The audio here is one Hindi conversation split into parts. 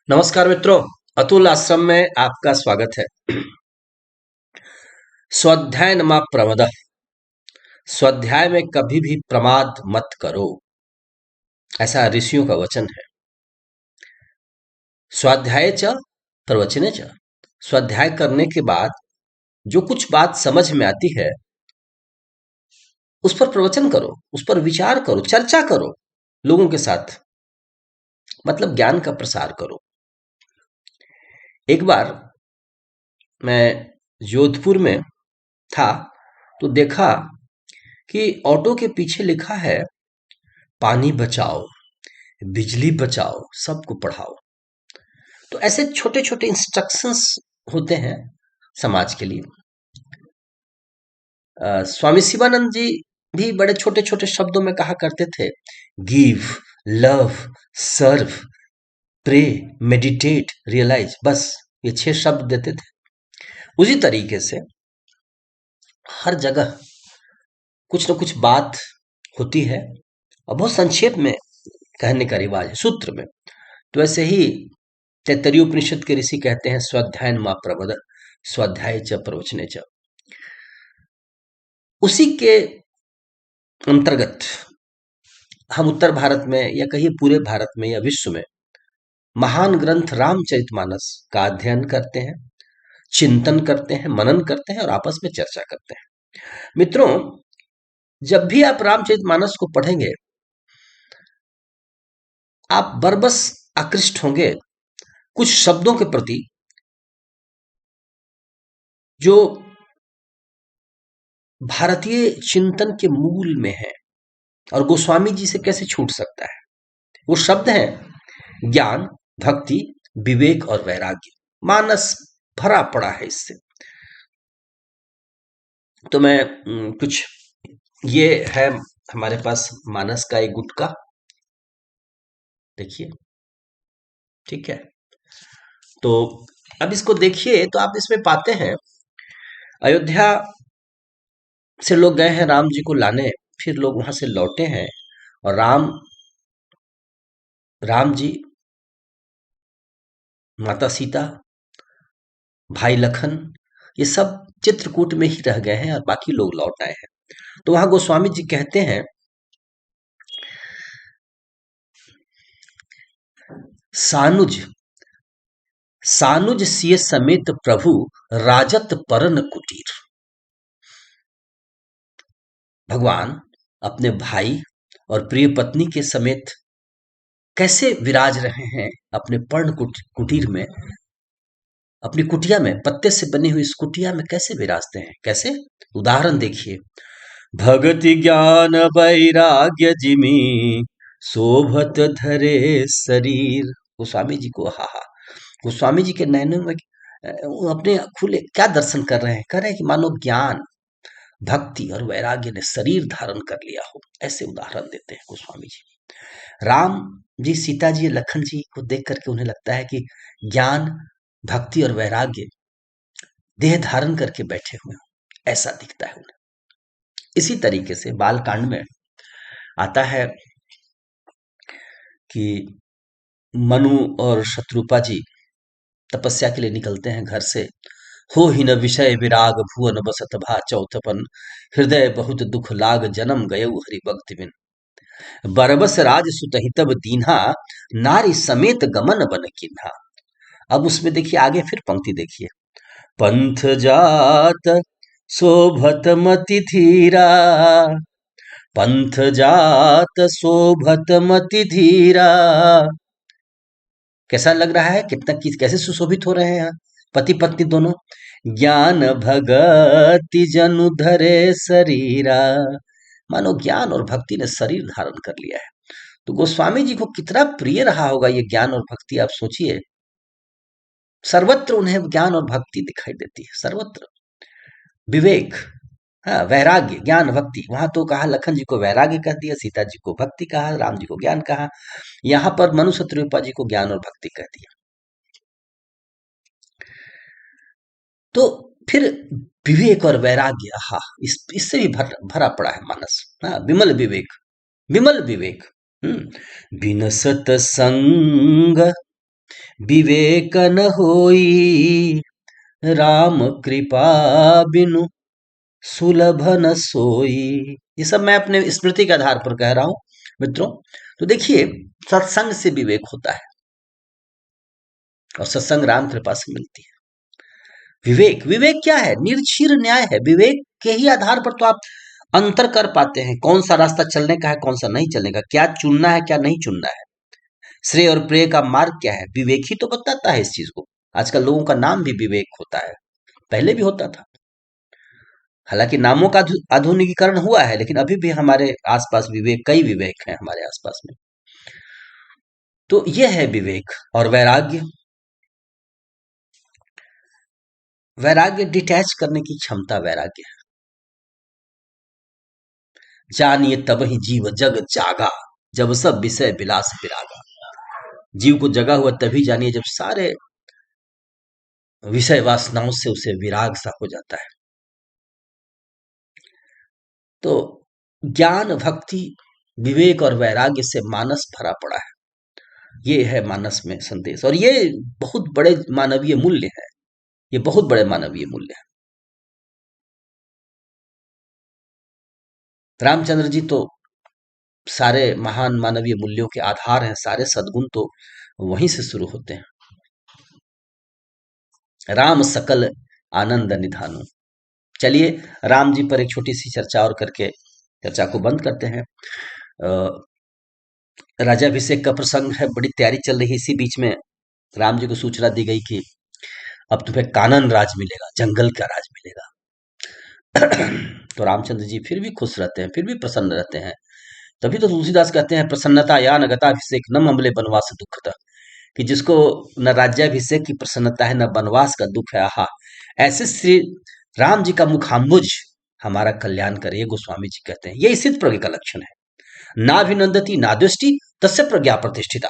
नमस्कार मित्रों, अतुल आश्रम में आपका स्वागत है। स्वाध्याय नमा प्रमदः। स्वाध्याय में कभी भी प्रमाद मत करो, ऐसा ऋषियों का वचन है। स्वाध्याय च प्रवचने च। स्वाध्याय करने के बाद जो कुछ बात समझ में आती है उस पर प्रवचन करो, उस पर विचार करो, चर्चा करो लोगों के साथ, मतलब ज्ञान का प्रसार करो। एक बार मैं जोधपुर में था तो देखा कि ऑटो के पीछे लिखा है, पानी बचाओ, बिजली बचाओ, सबको पढ़ाओ। तो ऐसे छोटे छोटे इंस्ट्रक्शंस होते हैं समाज के लिए। स्वामी शिवानंद जी भी बड़े छोटे छोटे शब्दों में कहा करते थे, गिव, लव, सर्व, प्रे, मेडिटेट, रियलाइज। बस ये 6 शब्द देते थे। उसी तरीके से हर जगह कुछ न कुछ बात होती है और बहुत संक्षेप में कहने का रिवाज है, सूत्र में। तो ऐसे ही तैत्तरीय उपनिषद के ऋषि कहते हैं, स्वाध्याय मा प्रबद, स्वाध्याय च प्रवचने च। उसी के अंतर्गत हम उत्तर भारत में या कहिए पूरे भारत में या विश्व में महान ग्रंथ रामचरितमानस का अध्ययन करते हैं, चिंतन करते हैं, मनन करते हैं और आपस में चर्चा करते हैं। मित्रों, जब भी आप रामचरितमानस को पढ़ेंगे आप बरबस आकृष्ट होंगे कुछ शब्दों के प्रति जो भारतीय चिंतन के मूल में है और गोस्वामी जी से कैसे छूट सकता है। वो शब्द हैं ज्ञान, भक्ति, विवेक और वैराग्य। मानस भरा पड़ा है इससे। तो मैं कुछ, ये है हमारे पास मानस का एक गुटका, देखिए, ठीक है। तो अब इसको देखिए तो आप इसमें पाते हैं अयोध्या से लोग गए हैं राम जी को लाने, फिर लोग वहां से लौटे हैं और राम जी, माता सीता, भाई लखन, ये सब चित्रकूट में ही रह गए हैं और बाकी लोग लौट आए हैं। तो वहां गोस्वामी जी कहते हैं, सानुज सानुज सिय समेत प्रभु राजत परन कुटीर। भगवान अपने भाई और प्रिय पत्नी के समेत कैसे विराज रहे हैं अपने पर्ण कुटीर में, अपनी कुटिया में, पत्ते से बनी हुई इस कुटिया में कैसे विराजते हैं। कैसे? उदाहरण देखिए, भक्ति ज्ञान वैराग्य जिमी शोभत धरे शरीर। गोस्वामी जी को, हा हा, गोस्वामी जी के नैनों में वो अपने खुले क्या दर्शन कर रहे हैं, कर रहे हैं कि मानो ज्ञान, भक्ति और वैराग्य ने शरीर धारण कर लिया हो। ऐसे उदाहरण देते हैं गोस्वामी जी। राम जी, सीता जी, लखन जी को देख करके उन्हें लगता है कि ज्ञान, भक्ति और वैराग्य देह धारण करके बैठे हुए हो, ऐसा दिखता है उन्हें। इसी तरीके से बालकांड में आता है कि मनु और शत्रुपा जी तपस्या के लिए निकलते हैं घर से। हो ही न विषय विराग भुवन बसत भा चौथपन, हृदय बहुत दुख लाग जन्म गयउ हरि भक्ति बिन। बरबस राज सुतहितब दीन्हा, नारी समेत गमन बन किन्हा। अब उसमें देखिए आगे फिर पंक्ति देखिए, पंथ जात शोभत मति धीरा, पंथ जात शोभत मति धीरा। कैसा लग रहा है, कितना कैसे सुशोभित हो रहे हैं यहाँ पति पत्नी दोनों। ज्ञान भगति जनु धरे शरीरा, मानो ज्ञान और भक्ति ने शरीर धारण कर लिया है। तो गोस्वामी जी को कितना प्रिय रहा होगा ये ज्ञान और भक्ति, आप सोचिए। सर्वत्र उन्हें ज्ञान और भक्ति दिखाई देती है, सर्वत्र। विवेक, हाँ, वैराग्य, ज्ञान, भक्ति। वहां तो कहा लखन जी को वैराग्य कह दिया, सीता जी को भक्ति कहा, राम जी को ज्ञान कहा। यहाँ पर मनु शत्रुपा जी को ज्ञान और भक्ति कह दिया। तो फिर विवेक और वैराग्य, हा, इससे भी भरा पड़ा है मानस। हाँ, विमल विवेक, विमल विवेक। बिनसत संग विवेक न होई, राम कृपा बिनु सुलभ न सोई। ये सब मैं अपने स्मृति के आधार पर कह रहा हूं मित्रों। तो देखिए, सत्संग से विवेक होता है और सत्संग राम कृपा से मिलती है। विवेक, विवेक क्या है? निर्क्षीर न्याय है। विवेक के ही आधार पर तो आप अंतर कर पाते हैं, कौन सा रास्ता चलने का है, कौन सा नहीं चलने का, क्या चुनना है, क्या नहीं चुनना है, श्रेय और प्रेय का मार्ग क्या है। विवेक ही तो बताता है इस चीज को। आजकल लोगों का नाम भी विवेक होता है, पहले भी होता था। हालांकि नामों का आधुनिकीकरण हुआ है, लेकिन अभी भी हमारे आसपास विवेक, कई विवेक हैं हमारे आसपास में। तो यह है विवेक। और वैराग्य, वैराग्य डिटैच करने की क्षमता, वैराग्य है। जानिए तब ही जीव जग जागा, जब सब विषय विलास विरागा। जीव को जगा हुआ तभी जानिए जब सारे विषय वासनाओं से उसे विराग सा हो जाता है। तो ज्ञान, भक्ति, विवेक और वैराग्य से मानस भरा पड़ा है। ये है मानस में संदेश, और ये बहुत बड़े मानवीय मूल्य है। ये बहुत बड़े मानवीय मूल्य है। रामचंद्र जी तो सारे महान मानवीय मूल्यों के आधार हैं। सारे सद्गुण तो वहीं से शुरू होते हैं। राम सकल आनंद निधानु। चलिए, राम जी पर एक छोटी सी चर्चा और करके चर्चा को बंद करते हैं। राजाभिषेक का प्रसंग है, बड़ी तैयारी चल रही है। इसी बीच में राम जी को सूचना दी गई कि अब तुम्हें कानन राज मिलेगा, जंगल का राज मिलेगा। तो रामचंद्र जी फिर भी खुश रहते हैं, फिर भी प्रसन्न रहते हैं। तभी तो तुलसीदास कहते हैं, प्रसन्नता या न गताभिषेक न अम्ले बनवास दुखता। कि जिसको न राज्याभिषेक की प्रसन्नता है, न बनवास का दुख है, आहा, ऐसे श्री राम जी का मुखाम्बुज हमारा कल्याण करे, ये गोस्वामी जी कहते हैं। ये इसी प्रज्ञ का लक्षण है। नाभिनंदति नादृष्टि तस्य प्रज्ञा प्रतिष्ठिता,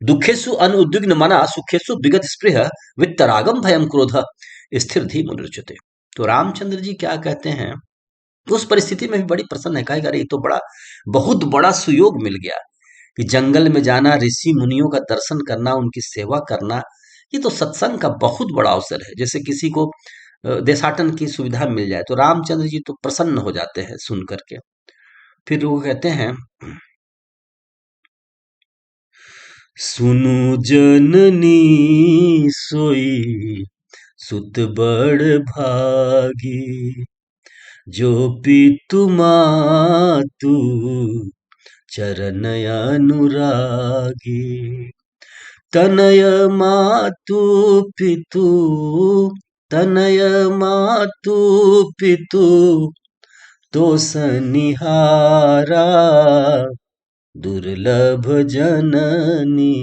दुखेषु अनुद्विग्न मना, सुखेषु विगत स्पृह, वित्तरागम भयम क्रोध, स्थिर धी मुनिरुच्यते। तो रामचंद्र जी क्या कहते हैं, उस परिस्थिति में भी बड़ी प्रसन्न है। कहेगा, अरे ये तो बड़ा, बहुत बड़ा सुयोग मिल गया कि जंगल में जाना, ऋषि मुनियों का दर्शन करना, उनकी सेवा करना, ये तो सत्संग का बहुत बड़ा अवसर है। जैसे किसी को देशाटन की सुविधा मिल जाए, तो रामचंद्र जी तो प्रसन्न हो जाते हैं सुन करके। फिर वो कहते हैं, सुनु जननी सोई सुत बड़ भागी, जो पितु मातु चरण अनुरागी। तनय मातु पितु, तनय मातु पितु, तो सनिहारा, दुर्लभ जननी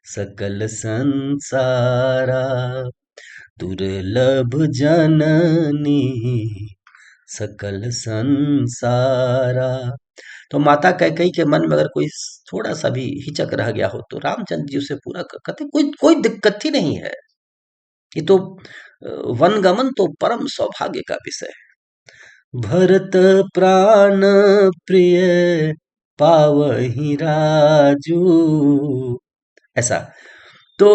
सकल संसारा। दुर्लभ जननी सकल संसारा। तो माता कैकेयी के मन में अगर कोई थोड़ा सा भी हिचक रह गया हो, तो रामचंद्र जी उसे पूरा कहते, कोई कोई दिक्कत ही नहीं है। ये तो वनगमन तो परम सौभाग्य का विषय है। भरत प्राण प्रिय पावहि राजू, ऐसा। तो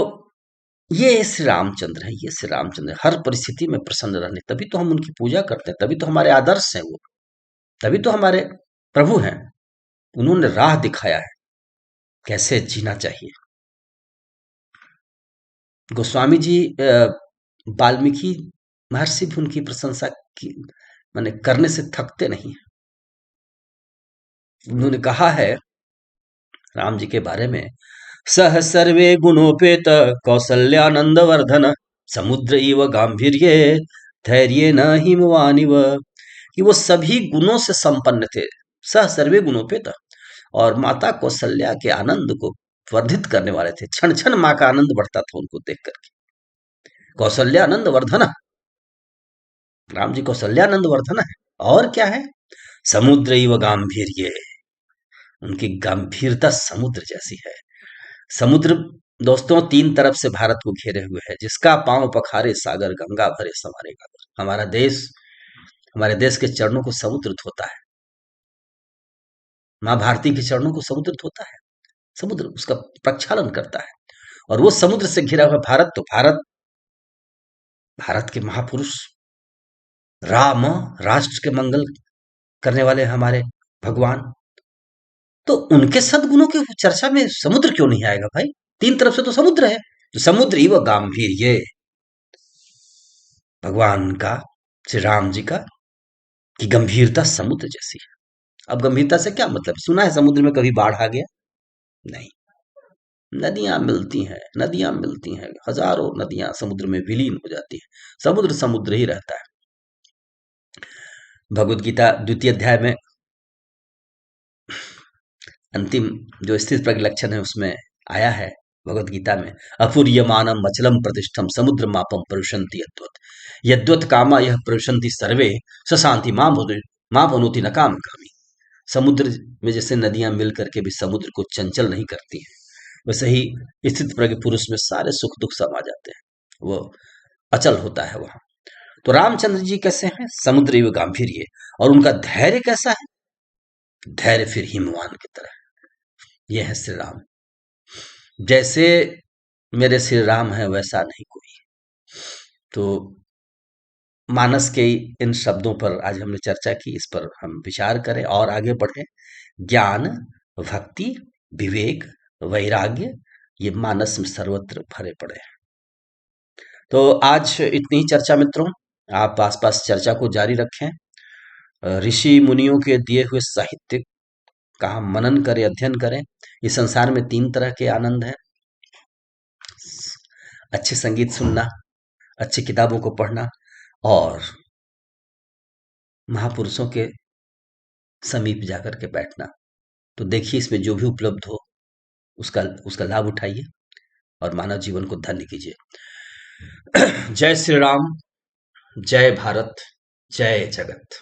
ये श्री रामचंद्र है, ये श्री रामचंद्र है। हर परिस्थिति में प्रसन्न रहने, तभी तो हम उनकी पूजा करते हैं, तभी तो हमारे आदर्श हैं वो, तभी तो हमारे प्रभु हैं। उन्होंने राह दिखाया है कैसे जीना चाहिए। गोस्वामी जी, वाल्मीकि महर्षि भी उनकी प्रशंसा की, माने करने से थकते नहीं हैं। उन्होंने कहा है राम जी के बारे में, सह सर्वे गुणोपेत कौसल्यानंद वर्धन, समुद्र इव गांभीर्ये धैर्य न हिमवानिव। कि वो सभी गुणों से संपन्न थे, सह सर्वे गुणोपेत, और माता कौशल्या के आनंद को वर्धित करने वाले थे। क्षण क्षण माँ का आनंद बढ़ता था उनको देख करके। कौशल्यानंद वर्धन, राम जी कौशल्यानंद वर्धन है। और क्या है, समुद्र इव गांभीर्य, उनकी गंभीरता समुद्र जैसी है। समुद्र दोस्तों तीन तरफ से भारत को घेरे हुए है, जिसका पांव पखारे सागर, गंगा भरे संवारे गागर। हमारा देश, हमारे देश के चरणों को समुद्र धोता है। माँ भारती के चरणों को समुद्र धोता है, समुद्र उसका प्रक्षालन करता है। और वो समुद्र से घिरा हुआ भारत, तो भारत, भारत के महापुरुष राम, राष्ट्र के मंगल करने वाले हमारे भगवान, तो उनके सद्गुणों की चर्चा में समुद्र क्यों नहीं आएगा भाई? तीन तरफ से तो समुद्र है। तो समुद्र इव गांभीर्य, भगवान का, श्री राम जी का, कि गंभीरता समुद्र जैसी है। अब गंभीरता से क्या मतलब? सुना है समुद्र में कभी बाढ़ आ गया? नहीं। नदियां मिलती हैं, नदियां मिलती हैं, हजारों नदियां समुद्र में विलीन हो जाती हैं, समुद्र समुद्र ही रहता है। भगवत गीता द्वितीय अध्याय में अंतिम जो स्थित प्रज्ञ लक्षण है उसमें आया है, भगवत गीता में, अफुर्यमानम अचलम प्रतिष्ठम समुद्र मापम परुषंति यद्वत, यद्वत कामा यह परुषंति सर्वे स शांति मां भनोति न काम कामी। समुद्र में जैसे नदियां मिल करके भी समुद्र को चंचल नहीं करती हैं, वैसे ही स्थित प्रज्ञ पुरुष में सारे सुख दुख समा जाते हैं, वो अचल होता है वहां। तो रामचंद्र जी कैसे हैं? समुद्र व गांभीर्य। और उनका धैर्य कैसा है? धैर्य फिर हिमवान की तरह। यह है श्री राम। जैसे मेरे श्री राम है वैसा नहीं कोई। तो मानस के इन शब्दों पर आज हमने चर्चा की, इस पर हम विचार करें और आगे बढ़ें। ज्ञान, भक्ति, विवेक, वैराग्य, ये मानस में सर्वत्र भरे पड़े हैं। तो आज इतनी ही चर्चा मित्रों, आप आसपास चर्चा को जारी रखें। ऋषि मुनियों के दिए हुए साहित्य का हम मनन करें, अध्ययन करें। इस संसार में तीन तरह के आनंद हैं: अच्छे संगीत सुनना, अच्छी किताबों को पढ़ना, और महापुरुषों के समीप जाकर के बैठना। तो देखिए, इसमें जो भी उपलब्ध हो उसका उसका लाभ उठाइए और मानव जीवन को धन्य कीजिए। जय श्री राम, जय भारत, जय जगत।